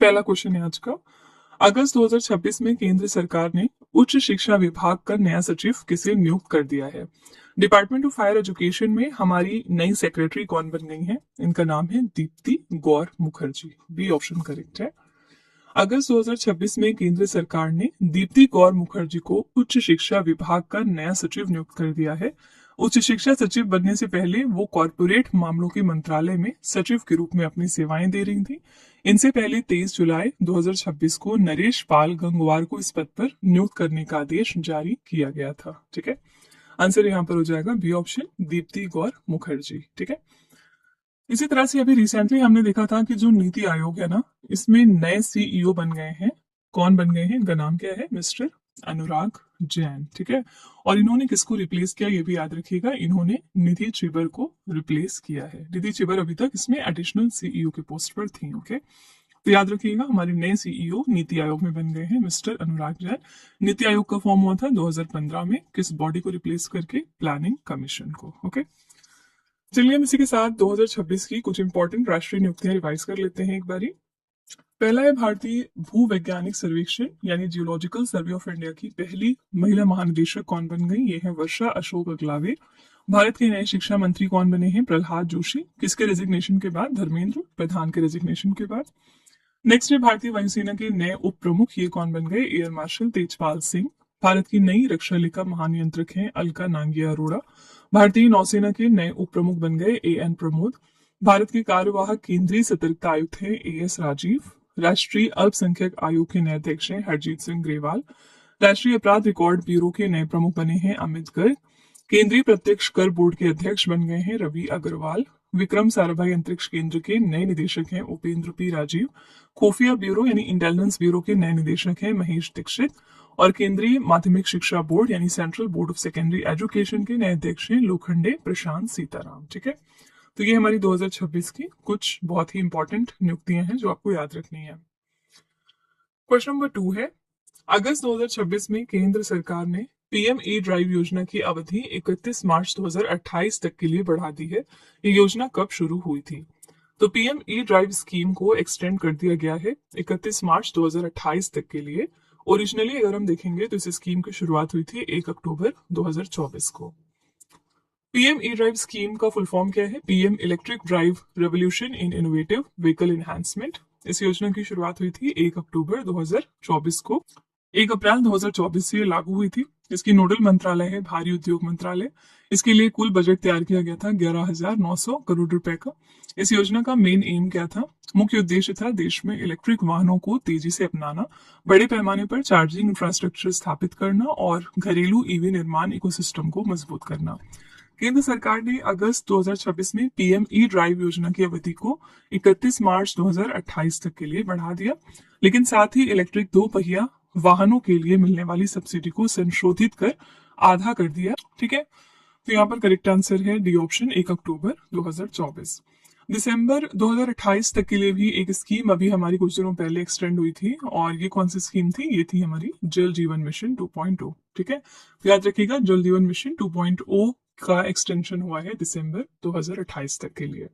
पहला क्वेश्चन है आज का। अगस्त 2026 में केंद्र सरकार ने उच्च शिक्षा विभाग का नया सचिव किसे नियुक्त कर दिया है? डिपार्टमेंट ऑफ हायर एजुकेशन में हमारी नई सेक्रेटरी कौन बन गई है? इनका नाम है दीप्ति गौर मुखर्जी। बी ऑप्शन करेक्ट है। अगस्त 2026 में केंद्र सरकार ने दीप्ति गौर मुखर्जी को उच्च शिक्षा विभाग का नया सचिव नियुक्त कर दिया है। उच्च शिक्षा सचिव बनने से पहले वो कॉरपोरेट मामलों के मंत्रालय में सचिव के रूप में अपनी सेवाएं दे रही थी। इनसे पहले 23 जुलाई 2026 को नरेश पाल गंगवार को इस पद पर नियुक्त करने का आदेश जारी किया गया था। ठीक है, आंसर यहाँ पर हो जाएगा बी ऑप्शन, दीप्ति गौर मुखर्जी। ठीक है, इसी तरह से अभी रिसेंटली हमने देखा था कि जो नीति आयोग है ना, इसमें नए सीईओ बन गए हैं। कौन बन गए हैं? इनका नाम क्या है? मिस्टर अनुराग जैन। ठीक है, और इन्होंने किसको रिप्लेस किया ये भी याद रखिएगा, इन्होंने निधि चिबर को रिप्लेस किया है। निधि चिबर अभी तक इसमें एडिशनल सीईओ के पोस्ट पर थी। ओके, तो याद रखिएगा हमारे नए सीईओ नीति आयोग में बन गए हैं मिस्टर अनुराग जैन। नीति आयोग का फॉर्म हुआ था 2015 में, किस बॉडी को रिप्लेस करके? प्लानिंग कमीशन को। ओके, चलिए हम इसी के साथ 2026 की कुछ इंपॉर्टेंट राष्ट्रीय नियुक्तियां रिवाइज कर लेते हैं एक बारी। पहला है भारतीय भूवैज्ञानिक सर्वेक्षण यानी जियोलॉजिकल सर्वे ऑफ इंडिया की पहली महिला महानिदेशक कौन बन गई? ये है वर्षा अशोक अगलावे। भारत के नए शिक्षा मंत्री कौन बने हैं? प्रहलाद जोशी। किसके रेजिग्नेशन के बाद? धर्मेंद्र प्रधान के रेजिग्नेशन के बाद। नेक्स्ट है भारतीय वायुसेना के नए उप प्रमुख, ये कौन बन गए? Air marshal Tejpal Singh. भारत की नई रक्षा लेखा महानियंत्रक हैं अलका नांगिया अरोड़ा। भारतीय नौसेना के नए उप प्रमुख बन गए एएन प्रमोद। भारत के कार्यवाहक केंद्रीय सतर्कता आयुक्त हैं एएस राजीव। राष्ट्रीय अल्पसंख्यक आयोग के नए अध्यक्ष हैं हरजीत सिंह ग्रेवाल। राष्ट्रीय अपराध रिकॉर्ड ब्यूरो के नए प्रमुख बने हैं अमित गर्ग। केंद्रीय प्रत्यक्ष कर बोर्ड के अध्यक्ष बन गए हैं रवि अग्रवाल। विक्रम साराभाई अंतरिक्ष केंद्र के नए निदेशक हैं उपेंद्र पी राजीव। खुफिया ब्यूरो यानी इंटेलिजेंस ब्यूरो के नए निदेशक हैं महेश दीक्षित। और केंद्रीय माध्यमिक शिक्षा बोर्ड यानी central board of secondary education के नए अध्यक्ष हैं लोखंडे प्रशांत सीताराम। ठीक है, तो ये हमारी 2026 की कुछ बहुत ही इंपॉर्टेंट नियुक्तियां हैं जो आपको याद रखनी है। क्वेश्चन नंबर 2 है, अगस्त 2026 में केंद्र सरकार ने पीएम ई ड्राइव योजना की अवधि 31 मार्च 2028 तक के लिए बढ़ा दी है। ये योजना कब शुरू हुई थी? तो पीएम ई ड्राइव स्कीम को एक्सटेंड कर दिया गया है 31 मार्च 2028 तक के लिए। ओरिजिनली अगर हम देखेंगे तो इस स्कीम की शुरुआत हुई थी 1 अक्टूबर 2024 को। पीएम ई ड्राइव स्कीम का फुल फॉर्म क्या है? PM electric drive revolution in innovative vehicle enhancement. इस योजना की शुरुआत हुई थी 1 अक्टूबर 2024 को। 1 अप्रैल 2024 से लागू हुई थी। इसकी नोडल मंत्रालय है भारी उद्योग मंत्रालय। इसके लिए कुल बजट तैयार किया गया था 11,900 करोड़ रुपए का। इस योजना का मेन एम क्या था? मुख्य उद्देश्य था देश में इलेक्ट्रिक वाहनों को तेजी से अपनाना, बड़े पैमाने पर चार्जिंग इंफ्रास्ट्रक्चर स्थापित करना और घरेलू ईवी निर्माण इकोसिस्टम को मजबूत करना। केंद्र सरकार ने अगस्त 2026 में पीएम ई ड्राइव योजना की अवधि को 31 मार्च 2028 तक के लिए बढ़ा दिया, लेकिन साथ ही इलेक्ट्रिक दो पहिया वाहनों के लिए मिलने वाली सब्सिडी को संशोधित कर आधा कर दिया। ठीक है, तो यहाँ पर करेक्ट आंसर है डी ऑप्शन, 1 अक्टूबर 2024। दिसंबर 2028 तक के लिए भी एक स्कीम अभी हमारी कुछ दिनों पहले एक्सटेंड हुई थी, और ये कौन सी स्कीम थी? ये थी हमारी जल जीवन मिशन 2.0। ठीक है, तो याद रखिएगा जल जीवन मिशन 2.0 का एक्सटेंशन हुआ है दिसंबर 2028 तक के लिए।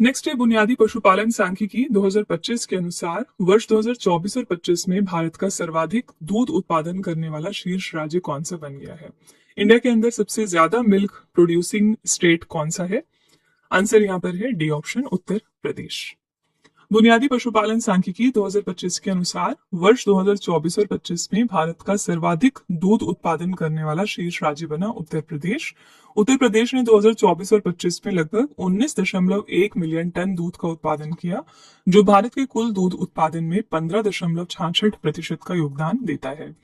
नेक्स्ट है बुनियादी पशुपालन सांख्यिकी 2025 के अनुसार वर्ष 2024 और 25 में भारत का सर्वाधिक दूध उत्पादन करने वाला शीर्ष राज्य कौन सा बन गया है? इंडिया के अंदर सबसे ज्यादा मिल्क प्रोड्यूसिंग स्टेट कौन सा है? आंसर यहाँ पर है डी ऑप्शन, उत्तर प्रदेश। बुनियादी पशुपालन सांख्यिकी 2025 के अनुसार वर्ष 2024 और 25 में भारत का सर्वाधिक दूध उत्पादन करने वाला शीर्ष राज्य बना उत्तर प्रदेश। उत्तर प्रदेश ने 2024 और 25 में लगभग 19.1 मिलियन टन दूध का उत्पादन किया, जो भारत के कुल दूध उत्पादन में 15.66% का योगदान देता है।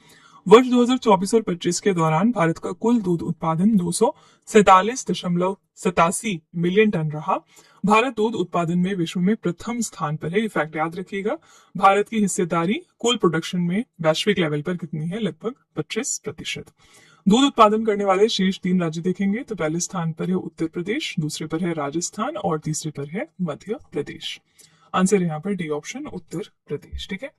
वर्ष 2024 और 25 के दौरान भारत का कुल दूध उत्पादन 247.87 मिलियन टन रहा। भारत दूध उत्पादन में विश्व में प्रथम स्थान पर है। ये फैक्ट याद रखिएगा। भारत की हिस्सेदारी कुल प्रोडक्शन में वैश्विक लेवल पर कितनी है? लगभग 25%। दूध उत्पादन करने वाले शीर्ष 3 राज्य देखेंगे तो पहले स्थान पर है उत्तर प्रदेश, दूसरे पर है राजस्थान और तीसरे पर है मध्य प्रदेश। आंसर यहाँ पर डी ऑप्शन, उत्तर प्रदेश। ठीक है,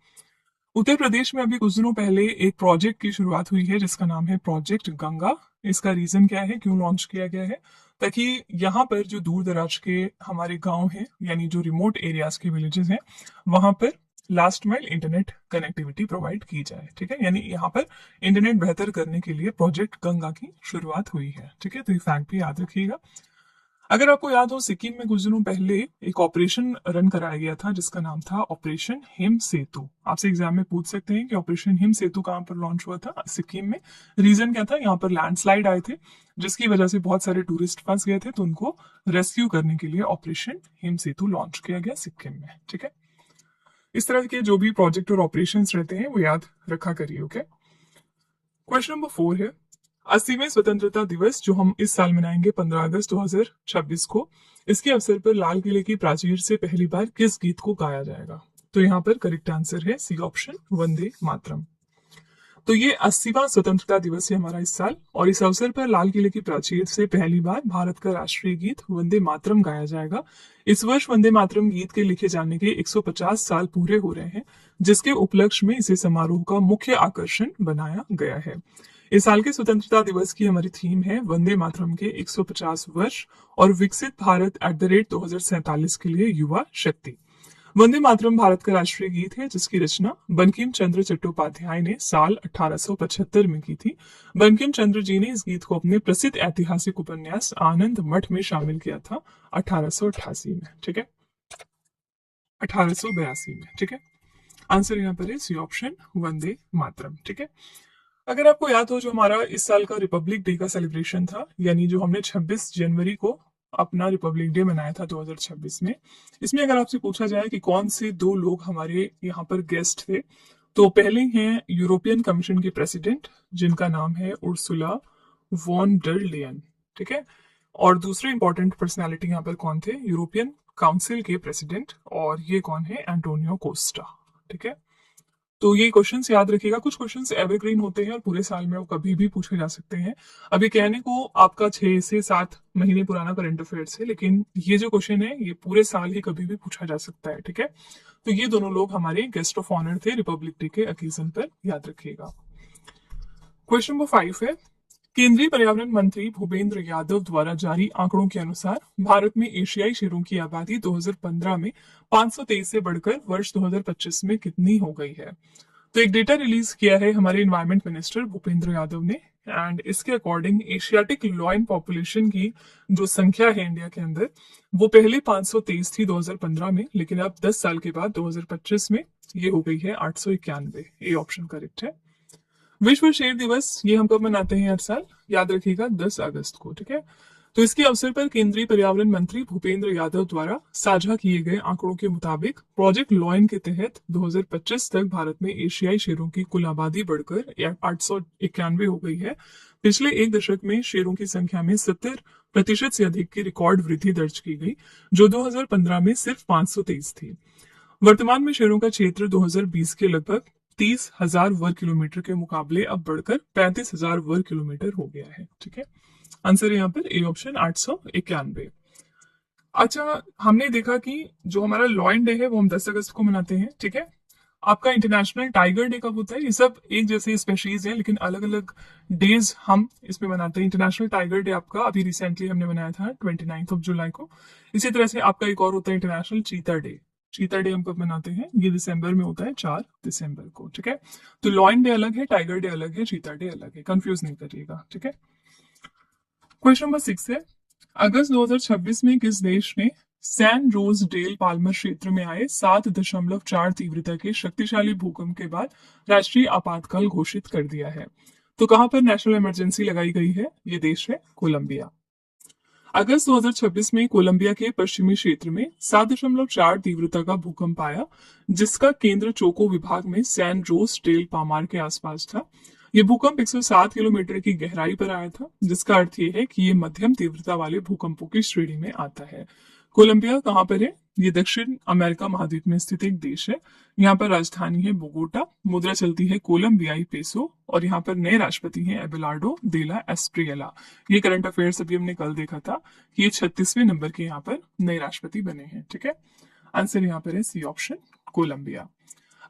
उत्तर प्रदेश में अभी कुछ दिनों पहले एक प्रोजेक्ट की शुरुआत हुई है जिसका नाम है प्रोजेक्ट गंगा। इसका रीजन क्या है, क्यों लॉन्च किया गया है? ताकि यहाँ पर जो दूर दराज के हमारे गांव हैं, यानी जो रिमोट एरियाज के विलेजेस हैं, वहां पर last mile internet connectivity provide की जाए। ठीक है, यानी यहाँ पर इंटरनेट बेहतर करने के लिए प्रोजेक्ट गंगा की शुरुआत हुई है। ठीक है, तो ये फैक्ट भी याद रखिएगा। अगर आपको याद हो, सिक्किम में कुछ दिनों पहले एक ऑपरेशन रन कराया गया था जिसका नाम था ऑपरेशन हिम सेतु। आपसे एग्जाम में पूछ सकते हैं कि ऑपरेशन हिम सेतु कहाँ पर लॉन्च हुआ था? सिक्किम में। रीजन क्या था? यहाँ पर लैंडस्लाइड आए थे जिसकी वजह से बहुत सारे टूरिस्ट फंस गए थे, तो उनको रेस्क्यू करने के लिए ऑपरेशन हिम सेतु लॉन्च किया गया सिक्किम में। ठीक है, इस तरह के जो भी प्रोजेक्ट और ऑपरेशन रहते हैं वो याद रखा करिए। ओके, क्वेश्चन नंबर 4 है, 80वें स्वतंत्रता दिवस जो हम इस साल मनाएंगे 15 अगस्त 2026 को, इसके अवसर पर लाल किले की प्राचीर से पहली बार किस गीत को गाया जाएगा? तो यहाँ पर करेक्ट आंसर है सी ऑप्शन, वंदे मातरम। तो ये 80वां स्वतंत्रता दिवस है हमारा इस साल, और इस अवसर पर लाल किले की प्राचीर से पहली बार भारत का राष्ट्रीय गीत वंदे मातरम गाया जाएगा। इस वर्ष वंदे मातरम गीत के लिखे जाने के 150 साल पूरे हो रहे हैं, जिसके उपलक्ष्य में इसे समारोह का मुख्य आकर्षण बनाया गया है। इस साल के स्वतंत्रता दिवस की हमारी थीम है वंदे मातरम के 150 वर्ष और विकसित भारत @2047 के लिए युवा शक्ति। वंदे मातरम भारत का राष्ट्रीय गीत है जिसकी रचना बंकिम चंद्र चट्टोपाध्याय ने साल 1875 में की थी। बंकिम चंद्र जी ने इस गीत को अपने प्रसिद्ध ऐतिहासिक उपन्यास आनंद मठ में शामिल किया था 1888 में। ठीक है, 1882 में। ठीक है, आंसर यहाँ पर है सी ऑप्शन, वंदे मातरम। ठीक है, अगर आपको याद हो, जो हमारा इस साल का रिपब्लिक डे का सेलिब्रेशन था, यानी जो हमने 26 जनवरी को अपना रिपब्लिक डे मनाया था 2026 में, इसमें अगर आपसे पूछा जाए कि कौन से दो लोग हमारे यहाँ पर गेस्ट थे, तो पहले हैं यूरोपियन कमीशन के प्रेसिडेंट जिनका नाम है उर्सुला वॉन डर लेयन। ठीक है, और दूसरे इंपॉर्टेंट पर्सनालिटी यहाँ पर कौन थे? यूरोपियन काउंसिल के प्रेसिडेंट, और ये कौन है? Antonio Costa. ठीक है, तो ये क्वेश्चंस याद रखिएगा। कुछ क्वेश्चंस एवरग्रीन होते हैं और पूरे साल में वो कभी भी पूछे जा सकते हैं। अभी कहने को आपका 6 से 7 महीने पुराना करंट अफेयर्स है, लेकिन ये जो क्वेश्चन है ये पूरे साल ही कभी भी पूछा जा सकता है। ठीक है, तो ये दोनों लोग हमारे गेस्ट ऑफ ऑनर थे रिपब्लिक डे के ओकेजन पर, याद रखिएगा। क्वेश्चन नंबर 5 है, केंद्रीय पर्यावरण मंत्री भूपेंद्र यादव द्वारा जारी आंकड़ों के अनुसार भारत में एशियाई शेरों की आबादी 2015 में 523 से बढ़कर वर्ष 2025 में कितनी हो गई है? तो एक डेटा रिलीज किया है हमारे इन्वायरमेंट मिनिस्टर भूपेंद्र यादव ने, एंड इसके अकॉर्डिंग एशियाटिक लॉयन पॉपुलेशन की जो संख्या है इंडिया के अंदर, वो पहले 523 थी 2015 में, लेकिन अब 10 साल के बाद 2025 में ये हो गई है 891। ये ऑप्शन करेक्ट है। विश्व शेर दिवस ये हम कब मनाते हैं हर साल? याद रखिएगा 10 अगस्त को। ठीक है, तो इसके अवसर पर केंद्रीय पर्यावरण मंत्री भूपेंद्र यादव द्वारा साझा किए गए आंकड़ों के मुताबिक प्रोजेक्ट लॉयन के तहत 2025 तक भारत में एशियाई शेरों की कुल आबादी बढ़कर 891 हो गई है। पिछले एक दशक में शेरों की संख्या में 70% से अधिक की रिकॉर्ड वृद्धि दर्ज की गई, जो 2015 में सिर्फ 523 थी। वर्तमान में शेरों का क्षेत्र 2020 के लगभग 30,000 वर्ग किलोमीटर के मुकाबले अब बढ़कर 35,000 वर्ग किलोमीटर हो गया है। ठीक है, आंसर है यहाँ पर ए ऑप्शन, 891। अच्छा, हमने देखा कि जो हमारा लॉयन डे है वो हम 10 अगस्त को मनाते हैं। ठीक है, आपका इंटरनेशनल टाइगर डे कब होता है? ये सब एक जैसे स्पेशीज हैं लेकिन अलग अलग डेज हम इसमें मनाते हैं। इंटरनेशनल टाइगर डे आपका अभी रिसेंटली हमने मनाया था 29 जुलाई को। इसी तरह से आपका एक और होता है इंटरनेशनल चीता डे। चीता डे हम कब मनाते हैं? ये दिसंबर में होता है, 4 दिसंबर को। ठीक है, तो लॉयन डे अलग है, टाइगर डे अलग है, चीता डे अलग है, कंफ्यूज नहीं करिएगा। ठीक है, क्वेश्चन नंबर 6 है, अगस्त 2026 में किस देश ने सैन रोज डेल पाल्मर क्षेत्र में आए 7.4 तीव्रता के शक्तिशाली भूकंप के बाद राष्ट्रीय आपातकाल घोषित कर दिया है? तो कहां पर नेशनल इमरजेंसी लगाई गई है? ये देश है कोलंबिया। अगस्त 2026 में कोलंबिया के पश्चिमी क्षेत्र में 7.4 तीव्रता का भूकंप आया, जिसका केंद्र चोको विभाग में सैन रोज डेल पामार के आसपास था। ये भूकंप 107 किलोमीटर की गहराई पर आया था, जिसका अर्थ ये है कि ये मध्यम तीव्रता वाले भूकंपों की श्रेणी में आता है। कोलंबिया कहाँ पर है? ये दक्षिण अमेरिका महाद्वीप में स्थित एक देश है। यहाँ पर राजधानी है बोगोटा, मुद्रा चलती है कोलंबियाई पेसो, और यहाँ पर नए राष्ट्रपति हैं एबेलार्डो देला एस्प्रियला। ये करंट अफेयर्स अभी हमने कल देखा था कि ये 36वें नंबर के यहाँ पर नए राष्ट्रपति बने हैं। ठीक है, आंसर यहाँ पर है सी ऑप्शन, कोलंबिया।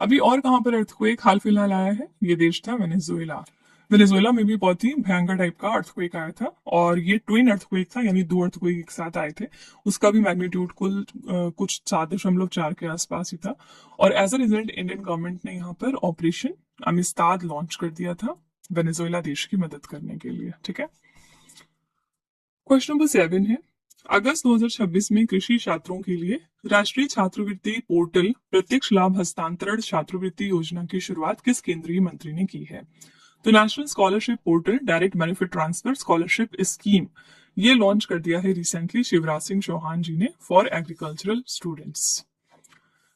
अभी और कहां पर अर्थक्वेक हाल फिलहाल आया है? ये देश था वेनेजुएला। वेनेजुएला में भी बहुत ही भयंकर टाइप का अर्थक्वेक आया था, और ये ट्विन अर्थक्वेक था, यानी दो अर्थक्वेक एक साथ आए थे। उसका भी मैग्नीट्यूड कुल कुछ 7.4 के आसपास ही था। और as a result Indian government ने यहाँ पर ऑपरेशन अमिस्ताद लॉन्च कर दिया था वेनेजुएला देश की मदद करने के लिए। ठीक है, क्वेश्चन नंबर 7 है, अगस्त 2026 में कृषि छात्रों के लिए राष्ट्रीय छात्रवृत्ति पोर्टल प्रत्यक्ष लाभ हस्तांतरण छात्रवृत्ति योजना की शुरुआत किस केंद्रीय मंत्री ने की है? तो national scholarship portal direct benefit transfer scholarship scheme ये लॉन्च कर दिया है रिसेंटली शिवराज सिंह चौहान जी ने फॉर एग्रीकल्चरल स्टूडेंट्स।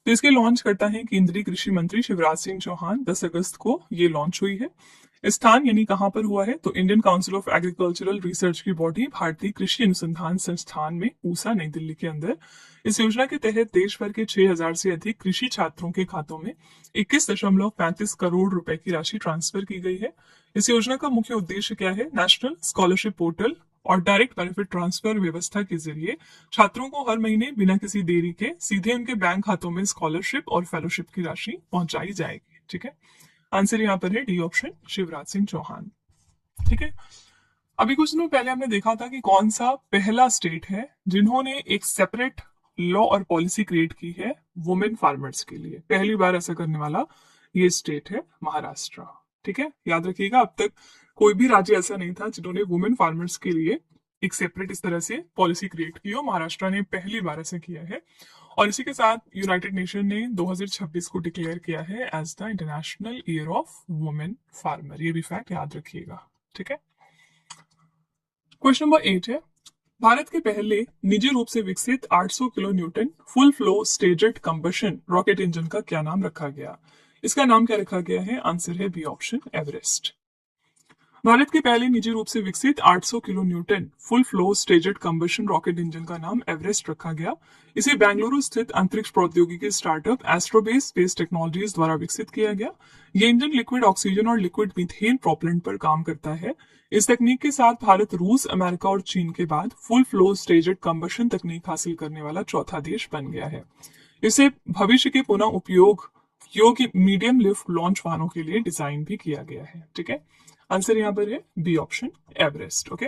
तो इसके लॉन्च करता है केंद्रीय कृषि मंत्री शिवराज सिंह चौहान। 10 अगस्त को ये लॉन्च हुई है। स्थान यानी कहां पर हुआ है, तो Indian council of agricultural research की बॉडी भारतीय कृषि अनुसंधान संस्थान में पूसा नई दिल्ली के अंदर। इस योजना के तहत देश भर के 6,000 से अधिक कृषि छात्रों के खातों में 21.35 करोड़ रुपए की राशि ट्रांसफर की गई है। इस योजना का मुख्य उद्देश्य क्या है? नेशनल स्कॉलरशिप पोर्टल और डायरेक्ट बेनिफिट ट्रांसफर व्यवस्था के जरिए छात्रों को हर महीने बिना किसी देरी के सीधे उनके बैंक खातों में स्कॉलरशिप और फेलोशिप की राशि पहुंचाई जाएगी। ठीक है, आंसर यहाँ पर है डी ऑप्शन, शिवराज सिंह चौहान। ठीक है, अभी कुछ दिनों पहले हमने देखा था कि कौन सा पहला स्टेट है जिन्होंने एक सेपरेट लॉ और पॉलिसी क्रिएट की है वुमेन फार्मर्स के लिए। पहली बार ऐसा करने वाला ये स्टेट है महाराष्ट्र। ठीक है, याद रखिएगा, अब तक कोई भी राज्य ऐसा नहीं था जिन्होंने वुमेन फार्मर्स के लिए एक सेपरेट इस तरह से पॉलिसी क्रिएट की हो। महाराष्ट्र ने पहली बार ऐसा किया है। और इसी के साथ यूनाइटेड नेशन ने 2026 को डिक्लेयर किया है as the international year of women farmer. ये भी फैक्ट याद रखिएगा। ठीक है, क्वेश्चन नंबर 8 है, भारत के पहले निजी रूप से विकसित 800 kilo newton full flow staged combustion rocket engine का क्या नाम रखा गया? इसका नाम क्या रखा गया है? आंसर है बी ऑप्शन, एवरेस्ट। भारत के पहले निजी रूप से विकसित 800 kilo newton full flow staged combustion rocket engine का नाम एवरेस्ट रखा गया। इसे बेंगलुरु स्थित अंतरिक्ष प्रौद्योगिकी स्टार्टअप एस्ट्रोबेस स्पेस टेक्नोलॉजीज द्वारा विकसित किया गया। ये इंजन लिक्विड ऑक्सीजन और लिक्विड मीथेन प्रोपेलेंट पर काम करता है। इस तकनीक के साथ भारत रूस, अमेरिका और चीन के बाद फुल फ्लो स्टेजड कंबशन तकनीक हासिल करने वाला चौथा देश बन गया है। इसे भविष्य के पुनः उपयोग योग्य मीडियम लिफ्ट लॉन्च वाहनों के लिए डिजाइन भी किया गया है। ठीक है, आंसर यहाँ पर है बी ऑप्शन, एवरेस्ट। ओके,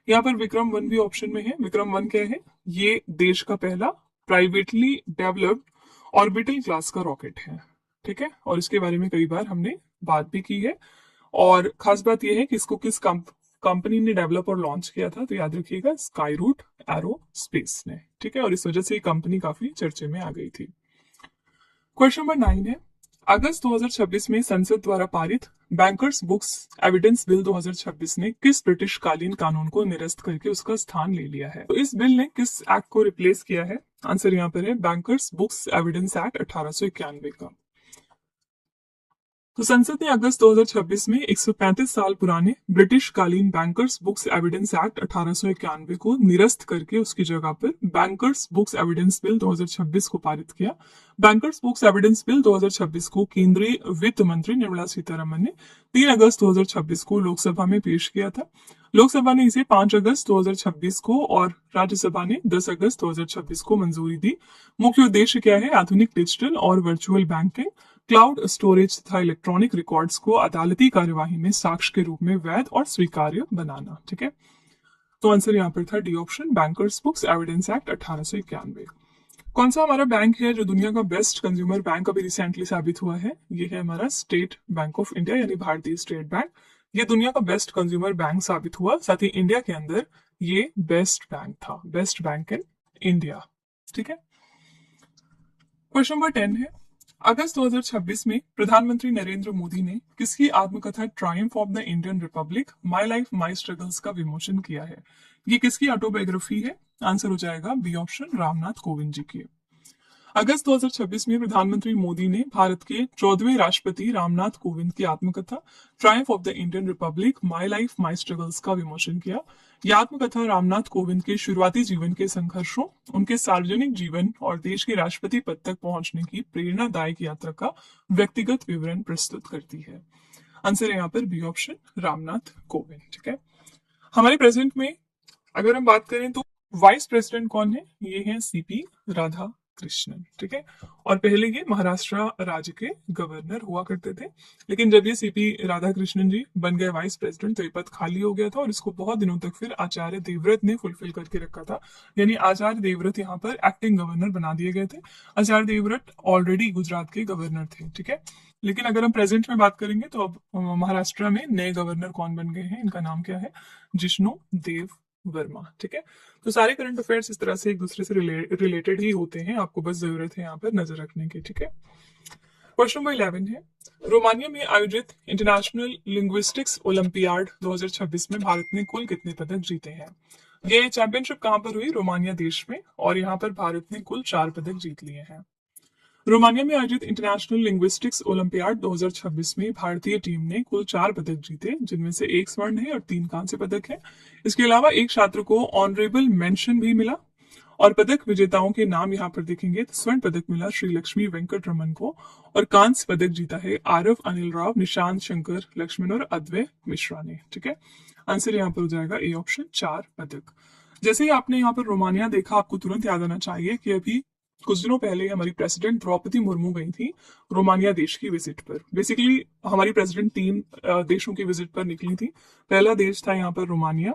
यहाँ पर विक्रम 1 भी ऑप्शन में है। विक्रम 1 क्या है? ये देश का पहला प्राइवेटली डेवलप्ड ऑर्बिटल क्लास का रॉकेट है। ठीक है, और इसके बारे में कई बार हमने बात भी की है। और खास बात यह है कि इसको किस कंपनी ने डेवलप और लॉन्च किया था, तो याद रखिएगा स्काई रूट एरो स्पेस ने। ठीक है, और इस वजह से ये कंपनी काफी चर्चे में आ गई थी। क्वेश्चन नंबर 9 है, अगस्त 2026 में संसद द्वारा पारित बैंकर्स बुक्स एविडेंस बिल 2026 ने किस ब्रिटिश कालीन कानून को निरस्त करके उसका स्थान ले लिया है? तो इस बिल ने किस एक्ट को रिप्लेस किया है? आंसर यहाँ पर है बैंकर्स बुक्स एविडेंस एक्ट 1891 का। तो संसद ने अगस्त 2026 में 135 साल पुराने ब्रिटिश कालीन बैंकर्स बुक्स एविडेंस एक्ट 1891 को निरस्त करके उसकी जगह पर बैंकर्स बुक्स एविडेंस बिल 2026 को पारित किया। बैंकर्स बुक्स एविडेंस बिल 2026 को केंद्रीय वित्त मंत्री निर्मला सीतारमण ने 3 अगस्त 2026 को लोकसभा में पेश किया था। लोकसभा ने इसे 5 अगस्त 2026 को और राज्यसभा ने 10 अगस्त 2026 को मंजूरी दी। मुख्य उद्देश्य क्या है? आधुनिक डिजिटल और वर्चुअल बैंकिंग, क्लाउड स्टोरेज तथा इलेक्ट्रॉनिक रिकॉर्ड्स को अदालती कार्यवाही में साक्ष्य के रूप में वैध और स्वीकार्य बनाना। ठीक है, तो आंसर यहाँ पर था D option, bankers books evidence act 1891। कौन सा हमारा बैंक है जो दुनिया का बेस्ट कंज्यूमर बैंक अभी रिसेंटली साबित हुआ है? ये है हमारा स्टेट बैंक ऑफ इंडिया, यानी भारतीय स्टेट बैंक। ये दुनिया का बेस्ट कंज्यूमर बैंक साबित हुआ। साथ ही इंडिया के अंदर ये बेस्ट बैंक था, बेस्ट बैंक इन इंडिया। ठीक है, क्वेश्चन नंबर 10 है, अगस्त 2026 में प्रधानमंत्री नरेंद्र मोदी ने किसकी आत्मकथा Triumph of the Indian Republic my life my struggles का विमोचन किया है? ये किसकी ऑटोबायोग्राफी है? आंसर हो जाएगा बी ऑप्शन, रामनाथ कोविंद जी की। अगस्त 2026 में प्रधानमंत्री मोदी ने भारत के 14वें राष्ट्रपति रामनाथ कोविंद की आत्मकथा Triumph of the Indian Republic my life my struggles का विमोचन किया। यह आत्मकथा रामनाथ कोविंद के शुरुआती जीवन के संघर्षों, उनके सार्वजनिक जीवन और देश के राष्ट्रपति पद तक पहुंचने की प्रेरणादायक यात्रा का व्यक्तिगत विवरण प्रस्तुत करती है। आंसर है यहाँ पर बी ऑप्शन, रामनाथ कोविंद। ठीक है, हमारे प्रेजेंट में अगर हम बात करें तो वाइस प्रेसिडेंट कौन है? ये है सीपी राधा कृष्णन, ठीक है। और पहले ये महाराष्ट्र राज्य के गवर्नर हुआ करते थे, लेकिन जब ये सीपी राधाकृष्णन जी बन गए वाइस प्रेसिडेंट तो ये पद खाली हो गया था और इसको बहुत दिनों तक फिर आचार्य देवव्रत ने फुलफिल करके रखा था। यानी आचार्य देवव्रत यहाँ पर एक्टिंग गवर्नर बना दिए गए थे। आचार्य देवव्रत ऑलरेडी गुजरात के गवर्नर थे, ठीक है। लेकिन अगर हम प्रेजेंट में बात करेंगे तो अब महाराष्ट्र में नए गवर्नर कौन बन गए हैं, इनका नाम क्या है, जिष्णु देव वर्मा, ठीक है। तो सारे करंट अफेयर्स इस तरह से एक दूसरे से रिलेटेड ही होते हैं, आपको बस जरूरत है यहाँ पर नजर रखने की, ठीक है। क्वेश्चन नंबर 11 है, रोमानिया में आयोजित इंटरनेशनल लिंग्विस्टिक्स ओलंपियाड 2026 में भारत ने कुल कितने पदक जीते हैं। ये चैंपियनशिप कहाँ पर हुई, रोमानिया देश में, और यहाँ पर भारत ने कुल 4 पदक जीत लिए हैं। रोमानिया में आयोजित इंटरनेशनल लिंग्विस्टिक्स ओलंपियाड 2026 में भारतीय टीम ने कुल 4 पदक जीते, जिनमें से 1 स्वर्ण है और 3 कांस्य पदक है। इसके अलावा एक छात्र को ऑनरेबल मेंशन भी मिला। और पदक विजेताओं के नाम यहाँ पर देखेंगे तो स्वर्ण पदक मिला श्री लक्ष्मी वेंकट रमन को, और कांस्य पदक जीता है आरव अनिल राव, निशांत शंकर लक्ष्मण और अद्वय मिश्रा ने, ठीक है। आंसर यहाँ पर हो जाएगा ए ऑप्शन, 4 पदक। जैसे ही आपने यहाँ पर रोमानिया देखा, आपको तुरंत याद आना चाहिए कि अभी कुछ दिनों पहले हमारी प्रेसिडेंट द्रौपदी मुर्मू गई थी रोमानिया देश की विजिट पर। बेसिकली हमारी प्रेसिडेंट 3 देशों की विजिट पर निकली थी। पहला देश था यहाँ पर रोमानिया,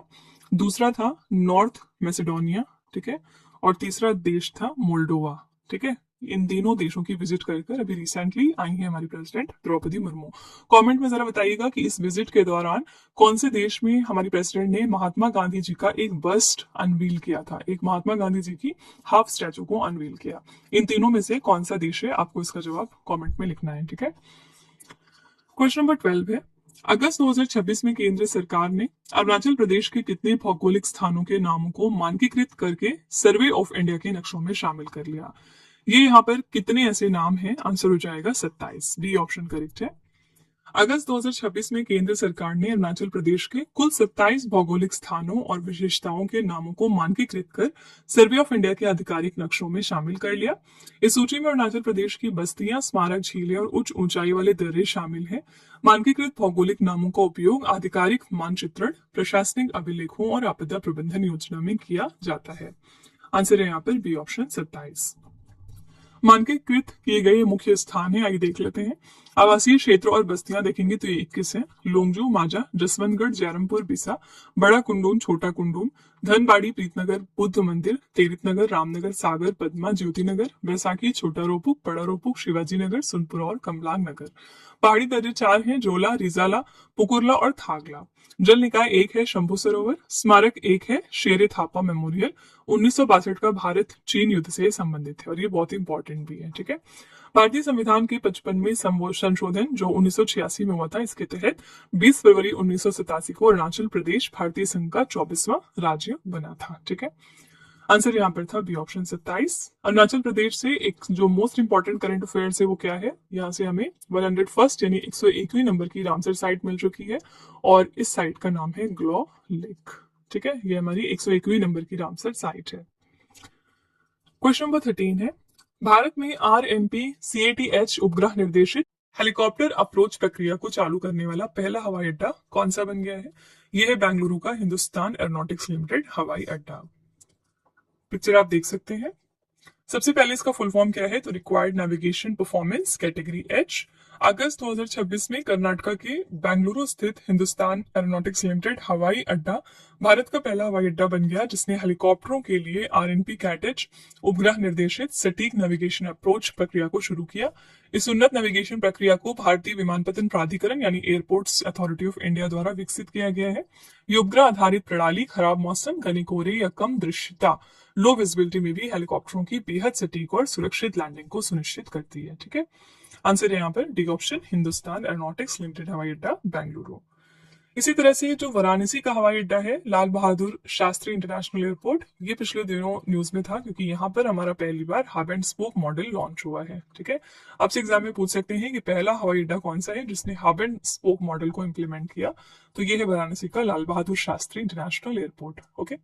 दूसरा था नॉर्थ मैसेडोनिया, ठीक है, और तीसरा देश था मोल्डोवा, ठीक है। इन तीनों देशों की विजिट कर अभी रिसेंटली आई है हमारी प्रेसिडेंट द्रौपदी मुर्मू। कमेंट में जरा बताइएगा कि इस विजिट के दौरान कौन से देश में हमारी प्रेसिडेंट ने महात्मा गांधी जी का एक बस्ट अनवील किया था, एक महात्मा गांधी जी की हाफ स्टैचू को अनवील किया। इन तीनों में से कौन सा देश है, आपको इसका जवाब कॉमेंट में लिखना है, ठीक है। क्वेश्चन नंबर 12 है, अगस्त 2026 में केंद्र सरकार ने अरुणाचल प्रदेश के कितने भौगोलिक स्थानों के नामों को मानकीकृत करके सर्वे ऑफ इंडिया के नक्शों में शामिल कर लिया। ये यहाँ पर कितने ऐसे नाम हैं, आंसर हो जाएगा 27, बी ऑप्शन करेक्ट है। अगस्त 2026 में केंद्र सरकार ने अरुणाचल प्रदेश के कुल 27 भौगोलिक स्थानों और विशेषताओं के नामों को मानकीकृत कर सर्वे ऑफ इंडिया के आधिकारिक नक्शों में शामिल कर लिया। इस सूची में अरुणाचल प्रदेश की बस्तियां, स्मारक, झीलें और उच्च ऊंचाई वाले दर्रे शामिल हैं। मानकीकृत भौगोलिक नामों का उपयोग आधिकारिक मानचित्रण, प्रशासनिक अभिलेखों और आपदा प्रबंधन योजना में किया जाता है। आंसर है यहाँ पर बी ऑप्शन 27। मानकीकृत किए गए मुख्य स्थान है, आइए देख लेते हैं। आवासीय क्षेत्र और बस्तियां देखेंगे तो ये 21 है। लोंगजू, माजा, जसवंतगढ़, जयरामपुर, बिसा, बड़ा कुंडून, छोटा कुंडून, धनबाड़ी, प्रीतनगर, बुद्ध मंदिर, तेरित नगर, रामनगर, सागर, पदमा, ज्योति नगर, बैसाखी, छोटा रोपुक, बड़ा रोपुक, शिवाजी नगर, सुनपुर और कमलांग नगर। पहाड़ी दर्जे 4 हैं, जोला, रिजाला, पुकुरला और थागला। जल निकाय 1 है, शंभू सरोवर। स्मारक 1 है, शेरे थापा मेमोरियल, 1962 का भारत चीन युद्ध से संबंधित है और ये बहुत इंपॉर्टेंट भी है, ठीक है। भारतीय संविधान के 55वें संशोधन जो 1986 में हुआ था, इसके तहत 20 फरवरी 1987 को अरुणाचल प्रदेश भारतीय संघ का 24वां राज्य बना था, ठीक है। आंसर यहाँ पर था बी ऑप्शन 27। अरुणाचल प्रदेश से एक जो मोस्ट इंपॉर्टेंट करंट अफेयर्स है वो क्या है, यहाँ से हमें 101st यानी 101वें नंबर की रामसर साइट मिल चुकी है और इस साइट का नाम है ग्लो लेक, ठीक है। ये हमारी 101वीं नंबर की रामसर साइट है। क्वेश्चन नंबर 13 है, भारत में RMP-CATH उपग्रह निर्देशित हेलीकॉप्टर अप्रोच प्रक्रिया को चालू करने वाला पहला हवाई अड्डा कौन सा बन गया है। यह है बेंगलुरु का हिंदुस्तान एरोनॉटिक्स लिमिटेड हवाई अड्डा। पिक्चर आप देख सकते हैं। सबसे पहले इसका फुल फॉर्म क्या है, तो required navigation performance category H। अगस्त 2026 में कर्नाटक के बेंगलुरु स्थित हिंदुस्तान एरोनॉटिक्स लिमिटेड हवाई अड्डा भारत का पहला हवाई अड्डा बन गया जिसने हेलीकॉप्टरों के लिए RMP-CATH उपग्रह निर्देशित सटीक नेविगेशन अप्रोच प्रक्रिया को शुरू किया। इस उन्नत नेविगेशन प्रक्रिया को भारतीय विमानपत्तन प्राधिकरण यानी एयरपोर्ट्स अथॉरिटी ऑफ इंडिया द्वारा विकसित किया गया है। ये उपग्रह आधारित प्रणाली खराब मौसम, घने कोहरे या कम दृश्यता, लो विजिबिलिटी में भी हेलीकॉप्टरों की बेहद सटीक और सुरक्षित लैंडिंग को सुनिश्चित करती है, ठीक है। आंसर है यहाँ पर D option, Hindustan aeronautics limited हवाई अड्डा बेंगलुरु। इसी तरह से जो वाराणसी का हवाई अड्डा है, लाल बहादुर शास्त्री इंटरनेशनल एयरपोर्ट, ये पिछले दिनों न्यूज में था क्योंकि यहाँ पर हमारा पहली बार hub and spoke model launch हुआ है, ठीक है। आपसे एग्जाम में पूछ सकते हैं कि पहला हवाई अड्डा कौन सा है जिसने हब एंड स्पोक मॉडल को इम्प्लीमेंट किया, तो ये है वाराणसी का Lal Bahadur Shastri international airport, okay.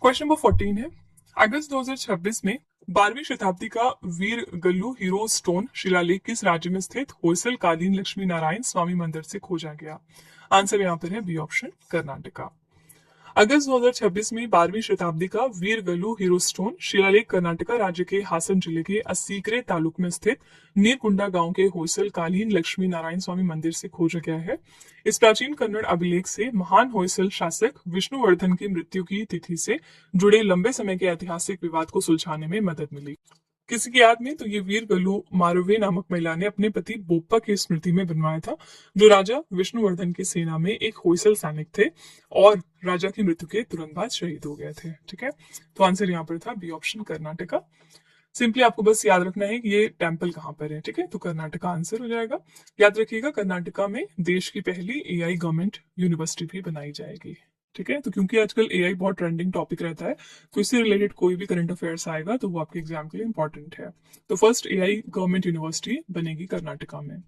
Question number 14 है, अगस्त 2026 में 12वीं शताब्दी का वीर गल्लू हीरो स्टोन शिलालेख किस राज्य में स्थित होयसल कालीन लक्ष्मी नारायण स्वामी मंदिर से खोजा गया। आंसर यहाँ पर है बी ऑप्शन, कर्नाटका। अगस्त 2026 में 12वीं शताब्दी का वीरगलु हीरो स्टोन शिलालेख कर्नाटका राज्य के हासन जिले के अस्सीकरे तालुक में स्थित नीरकुंडा गांव के होयसल कालीन लक्ष्मी नारायण स्वामी मंदिर से खोजा गया है। इस प्राचीन कन्नड़ अभिलेख से महान होयसल शासक विष्णुवर्धन की मृत्यु की तिथि से जुड़े लंबे समय के ऐतिहासिक विवाद को सुलझाने में मदद मिली। किसी की याद में तो ये वीर गल्लू मारुवे नामक महिला ने अपने पति बोप्पा की स्मृति में बनवाया था, जो राजा विष्णुवर्धन की सेना में एक होयसल सैनिक थे और राजा की मृत्यु के तुरंत बाद शहीद हो गए थे। ठीक है, तो आंसर यहाँ पर था बी ऑप्शन कर्नाटका। सिंपली आपको बस याद रखना है कि ये टेम्पल कहाँ पर है। ठीक है, तो कर्नाटका आंसर हो जाएगा। याद रखिएगा कर्नाटका में देश की पहली एआई गवर्नमेंट यूनिवर्सिटी भी बनाई जाएगी। ठीक है, तो क्योंकि आजकल एआई बहुत ट्रेंडिंग टॉपिक रहता है, तो इससे रिलेटेड कोई भी करंट अफेयर्स आएगा तो वो आपके एग्जाम के लिए इंपॉर्टेंट है। तो फर्स्ट एआई गवर्नमेंट यूनिवर्सिटी बनेगी कर्नाटका में।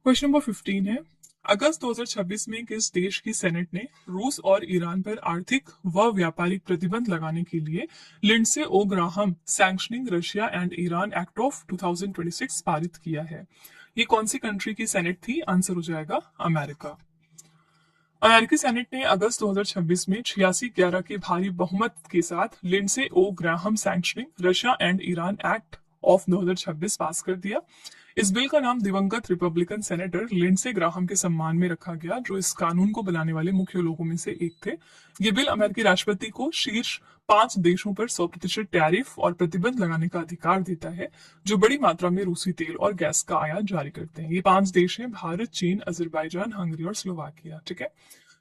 क्वेश्चन नंबर 15 है, अगस्त 2026 में किस देश की सेनेट ने रूस और ईरान पर आर्थिक व व्यापारिक प्रतिबंध लगाने के लिए Lindsey O Graham sanctioning Russia and Iran act of 2026 पारित किया है? ये कौन सी कंट्री की सेनेट थी? आंसर हो जाएगा अमेरिका। अमेरिकी सेनेट ने अगस्त 2026 में 86-11 के भारी बहुमत के साथ Lindsey O Graham sanctioning Russia and Iran act of 2026 pass कर दिया। इस बिल का नाम दिवंगत रिपब्लिकन सेनेटर लिंडसे ग्राहम के सम्मान में रखा गया, जो इस कानून को बनाने वाले मुख्य लोगों में से एक थे। ये बिल अमेरिकी राष्ट्रपति को शीर्ष 5 देशों पर 100% टैरिफ और प्रतिबंध लगाने का अधिकार देता है, जो बड़ी मात्रा में रूसी तेल और गैस का आयात जारी करते हैं। ये 5 देश हैं भारत, चीन, अजरबैजान, हंगरी और स्लोवाकिया। ठीक है,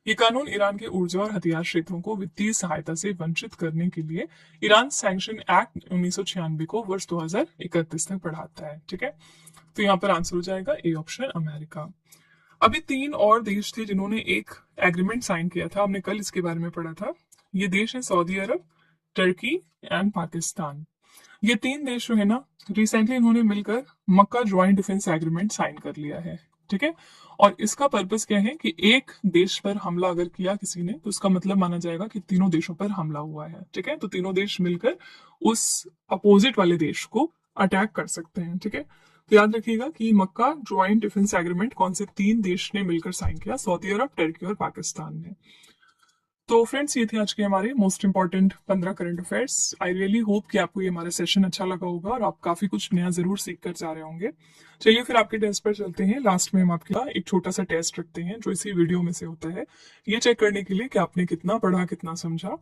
ये कानून ईरान के ऊर्जा और हथियार क्षेत्रों को वित्तीय सहायता से वंचित करने के लिए ईरान सैंक्शन एक्ट 1996 को वर्ष 2031 तक बढ़ाता है। ठीक है, तो यहाँ पर आंसर हो जाएगा ए ऑप्शन अमेरिका। अभी 3 और देश थे जिन्होंने एक एग्रीमेंट साइन किया था, हमने कल इसके बारे में पढ़ा था। ये देश है Saudi Arab, Turkey and Pakistan. ये 3 देश जो है ना, रिसेंटली इन्होंने मिलकर मक्का ज्वाइंट डिफेंस एग्रीमेंट साइन कर लिया है। ठीक है, और इसका पर्पस क्या है कि एक देश पर हमला अगर किया किसी ने, तो उसका मतलब माना जाएगा कि तीनों देशों पर हमला हुआ है। ठीक है, तो तीनों देश मिलकर उस अपोजिट वाले देश को अटैक कर सकते हैं। ठीक है, तो याद रखिएगा कि मक्का ज्वाइंट डिफेंस एग्रीमेंट कौन से 3 देश ने मिलकर साइन किया? सऊदी अरब, टर्की और पाकिस्तान ने। तो फ्रेंड्स, ये थे आज के हमारे most important 15 current affairs. I really hope कि आपको ये हमारा सेशन अच्छा लगा होगा और आप काफी कुछ नया जरूर सीख कर जा रहे होंगे। चलिए फिर आपके टेस्ट पर चलते हैं। लास्ट में हम आपके लिए एक छोटा सा टेस्ट रखते हैं जो इसी वीडियो में से होता है, ये चेक करने के लिए कि आपने कितना पढ़ा, कितना समझा।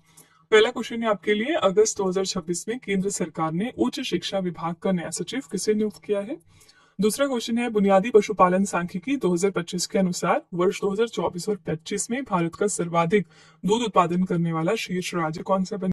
पहला क्वेश्चन है आपके लिए, अगस्त 2026 में केंद्र सरकार ने उच्च शिक्षा विभाग का नया सचिव किसे नियुक्त किया है? दूसरा क्वेश्चन है, बुनियादी पशुपालन सांख्यिकी 2025 के अनुसार वर्ष 2024 और 25 में भारत का सर्वाधिक दूध उत्पादन करने वाला शीर्ष राज्य कौन सा बने?